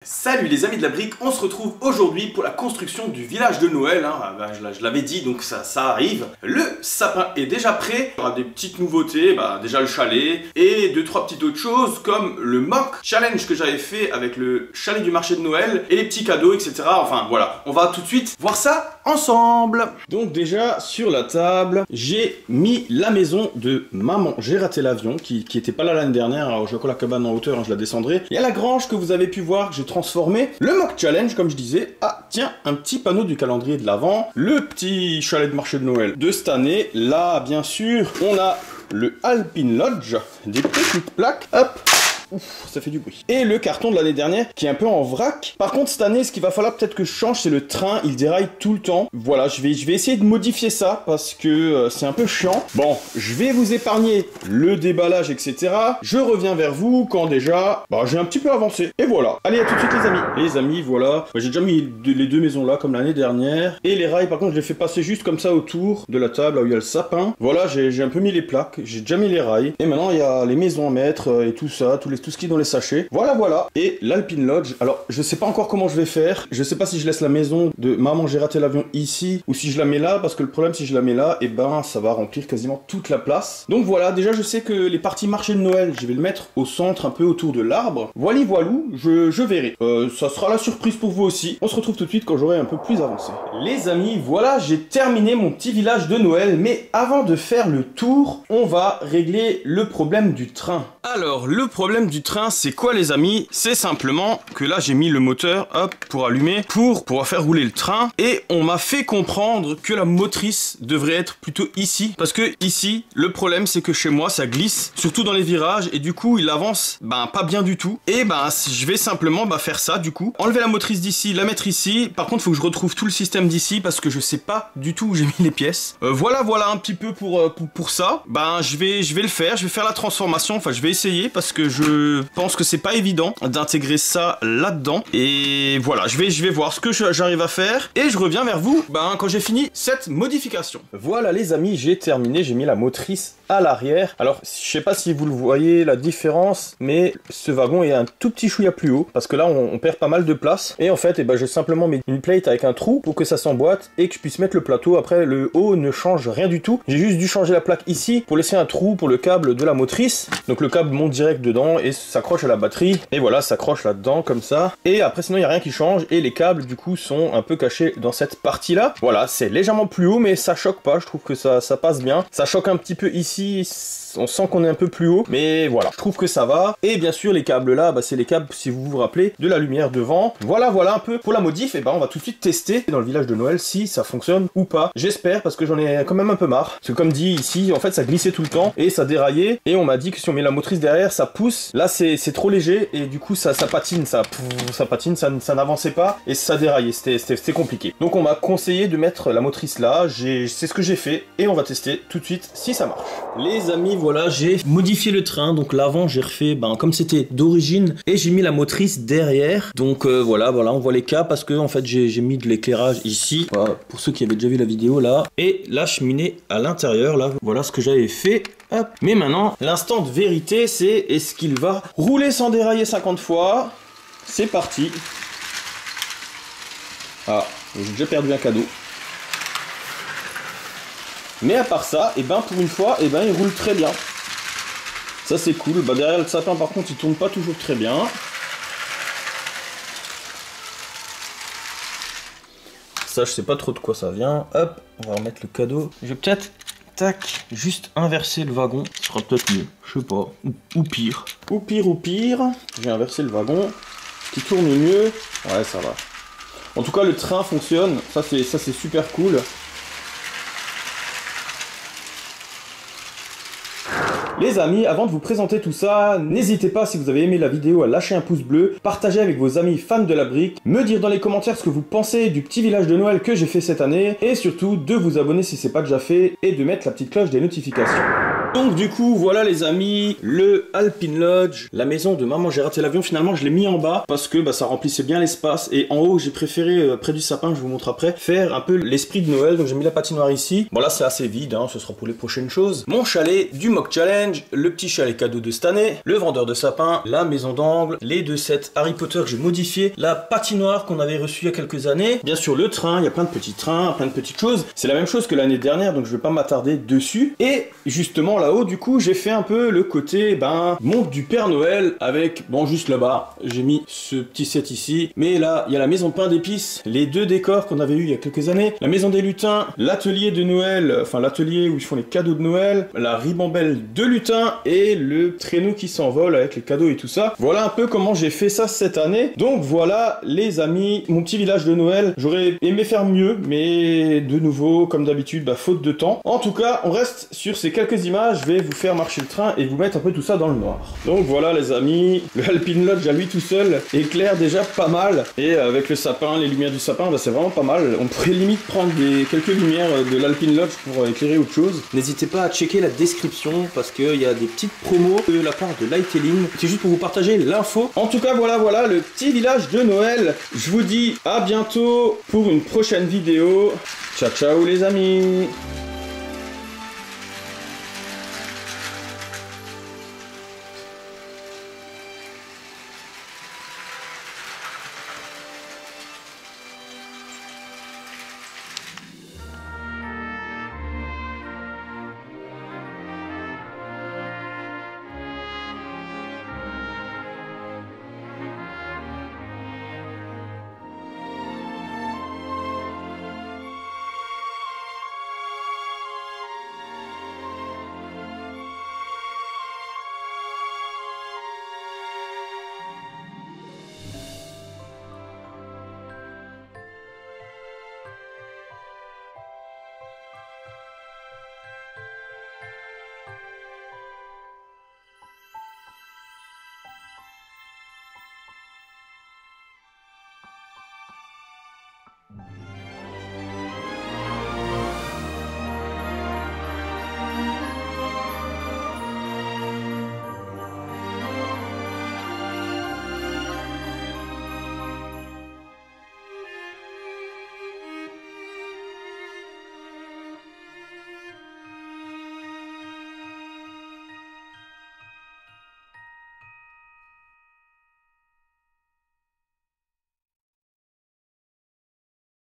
Salut les amis de la brique, on se retrouve aujourd'hui pour la construction du village de Noël, je l'avais dit donc ça arrive. Le sapin est déjà prêt, il y aura des petites nouveautés, déjà le chalet et 2-3 petites autres choses comme le mock challenge que j'avais fait avec le chalet du marché de Noël et les petits cadeaux etc. Enfin voilà, on va tout de suite voir ça ensemble. Donc déjà sur la table, j'ai mis la maison de maman, j'ai raté l'avion qui était pas là l'année dernière, alors je vois la cabane en hauteur, je la descendrai. Il y a la grange que vous avez pu voir, que j'ai transformé. Le mock challenge, comme je disais, tiens, un petit panneau du calendrier de l'Avent, le petit chalet de marché de Noël de cette année. Là, bien sûr, on a le Alpine Lodge, des petites plaques, hop. Ouf, ça fait du bruit. Et le carton de l'année dernière qui est un peu en vrac. Par contre cette année ce qu'il va falloir peut-être que je change, c'est le train, il déraille tout le temps. Voilà, je vais essayer de modifier ça parce que c'est un peu chiant. Bon, je vais vous épargner le déballage etc. Je reviens vers vous quand déjà j'ai un petit peu avancé. Et voilà, allez à tout de suite les amis. Les amis, voilà, j'ai déjà mis les deux maisons là comme l'année dernière. Et les rails par contre je les fais passer juste comme ça autour de la table là où il y a le sapin. Voilà, j'ai un peu mis les plaques, j'ai déjà mis les rails. Et maintenant il y a les maisons à mettre et tout ça, tout ce qui est dans les sachets. Voilà. Et l'Alpine Lodge, alors je sais pas encore comment je vais faire. Je sais pas si je laisse la maison de maman, j'ai raté l'avion ici, ou si je la mets là, parce que le problème si je la mets là, ça va remplir quasiment toute la place. Donc voilà, déjà je sais que les parties marché de Noël, je vais le mettre au centre, un peu autour de l'arbre. Voilou, je verrai. Ça sera la surprise pour vous aussi. On se retrouve tout de suite quand j'aurai un peu plus avancé. Les amis, voilà, j'ai terminé mon petit village de Noël, mais avant de faire le tour, on va régler le problème du train. Alors, le problème du train, c'est quoi les amis? C'est simplement que là, j'ai mis le moteur, hop, pour allumer, pour pouvoir faire rouler le train. Et on m'a fait comprendre que la motrice devrait être plutôt ici. Parce que ici, le problème, c'est que chez moi, ça glisse, surtout dans les virages. Et du coup, il avance, pas bien du tout. Et je vais simplement faire ça, du coup. Enlever la motrice d'ici, la mettre ici. Par contre, il faut que je retrouve tout le système d'ici parce que je sais pas du tout où j'ai mis les pièces. Voilà un petit peu pour ça. Je vais le faire, je vais faire la transformation. Enfin, je vais essayer parce que je pense que c'est pas évident d'intégrer ça là-dedans. Et voilà, je vais voir ce que j'arrive à faire. Et je reviens vers vous quand j'ai fini cette modification. Voilà les amis, j'ai terminé, j'ai mis la motrice à l'arrière. Alors, je sais pas si vous le voyez la différence, mais ce wagon est un tout petit chouïa plus haut parce que là on perd pas mal de place. Et en fait, j'ai simplement mis une plate avec un trou pour que ça s'emboîte et que je puisse mettre le plateau. Après, le haut ne change rien du tout. J'ai juste dû changer la plaque ici pour laisser un trou pour le câble de la motrice. Donc le câble monte direct dedans et s'accroche à la batterie. Et voilà, s'accroche là-dedans comme ça. Et après, sinon, il n'y a rien qui change. Et les câbles, du coup, sont un peu cachés dans cette partie-là. Voilà, c'est légèrement plus haut, mais ça choque pas. Je trouve que ça passe bien. Ça choque un petit peu ici. On sent qu'on est un peu plus haut, mais voilà, je trouve que ça va. Et bien sûr, les câbles là, c'est les câbles, si vous vous rappelez, de la lumière devant. Voilà un peu pour la modif. Et on va tout de suite tester dans le village de Noël si ça fonctionne ou pas. J'espère, parce que j'en ai quand même un peu marre. Parce que comme dit ici, en fait, ça glissait tout le temps et ça déraillait. Et on m'a dit que si on met la motrice derrière, ça pousse. Là, c'est trop léger et du coup, ça patine, ça patine, ça n'avançait pas et ça déraillait. C'était compliqué. Donc, on m'a conseillé de mettre la motrice là. C'est ce que j'ai fait et on va tester tout de suite si ça marche. Les amis, voilà, j'ai modifié le train. Donc l'avant, j'ai refait comme c'était d'origine et j'ai mis la motrice derrière. Donc voilà, on voit les câbles parce que en fait j'ai mis de l'éclairage ici. Voilà, pour ceux qui avaient déjà vu la vidéo là. Et la cheminée à l'intérieur là. Voilà ce que j'avais fait. Hop. Mais maintenant, l'instant de vérité, c'est est-ce qu'il va rouler sans dérailler 50 fois? C'est parti. J'ai déjà perdu un cadeau. Mais à part ça, pour une fois, il roule très bien. Ça c'est cool. Derrière le sapin par contre, il tourne pas toujours très bien. Ça, je sais pas trop de quoi ça vient. Hop, on va remettre le cadeau. Je vais peut-être, juste inverser le wagon. Ce sera peut-être mieux. Je sais pas. Ou pire. Ou pire. Je vais inverser le wagon. Qui tourne mieux. Ouais, ça va. En tout cas, le train fonctionne. Ça c'est super cool. Les amis, avant de vous présenter tout ça, n'hésitez pas si vous avez aimé la vidéo à lâcher un pouce bleu, partager avec vos amis fans de la brique, me dire dans les commentaires ce que vous pensez du petit village de Noël que j'ai fait cette année, et surtout de vous abonner si c'est pas déjà fait, et de mettre la petite cloche des notifications. Donc du coup voilà les amis, le Alpine Lodge, la maison de maman. J'ai raté l'avion, finalement je l'ai mis en bas parce que ça remplissait bien l'espace, et en haut j'ai préféré près du sapin, je vous montre après, faire un peu l'esprit de Noël. Donc j'ai mis la patinoire ici. Bon là c'est assez vide, hein, ce sera pour les prochaines choses. Mon chalet du Mock Challenge, le petit chalet cadeau de cette année, le vendeur de sapin, la maison d'angle, les 2 sets Harry Potter que j'ai modifié, la patinoire qu'on avait reçue il y a quelques années, bien sûr le train, il y a plein de petits trains, plein de petites choses. C'est la même chose que l'année dernière, donc je vais pas m'attarder dessus. Et justement là-haut du coup j'ai fait un peu le côté montre du Père Noël avec, bon juste là-bas j'ai mis ce petit set ici, mais là il y a la maison de pain d'épices, les 2 décors qu'on avait eu il y a quelques années, la maison des lutins, l'atelier de Noël, enfin l'atelier où ils font les cadeaux de Noël, la ribambelle de lutins et le traîneau qui s'envole avec les cadeaux et tout ça. Voilà un peu comment j'ai fait ça cette année. Donc voilà les amis, mon petit village de Noël. J'aurais aimé faire mieux, mais de nouveau comme d'habitude faute de temps. En tout cas on reste sur ces quelques images, je vais vous faire marcher le train et vous mettre un peu tout ça dans le noir. Donc voilà les amis, le Alpine Lodge à lui tout seul éclaire déjà pas mal, et avec le sapin, les lumières du sapin, c'est vraiment pas mal. On pourrait limite prendre quelques lumières de l'Alpine Lodge pour éclairer autre chose. N'hésitez pas à checker la description parce qu'il y a des petites promos de la part de Lightelling. C'est juste pour vous partager l'info. En tout cas voilà le petit village de Noël. Je vous dis à bientôt pour une prochaine vidéo. Ciao ciao les amis.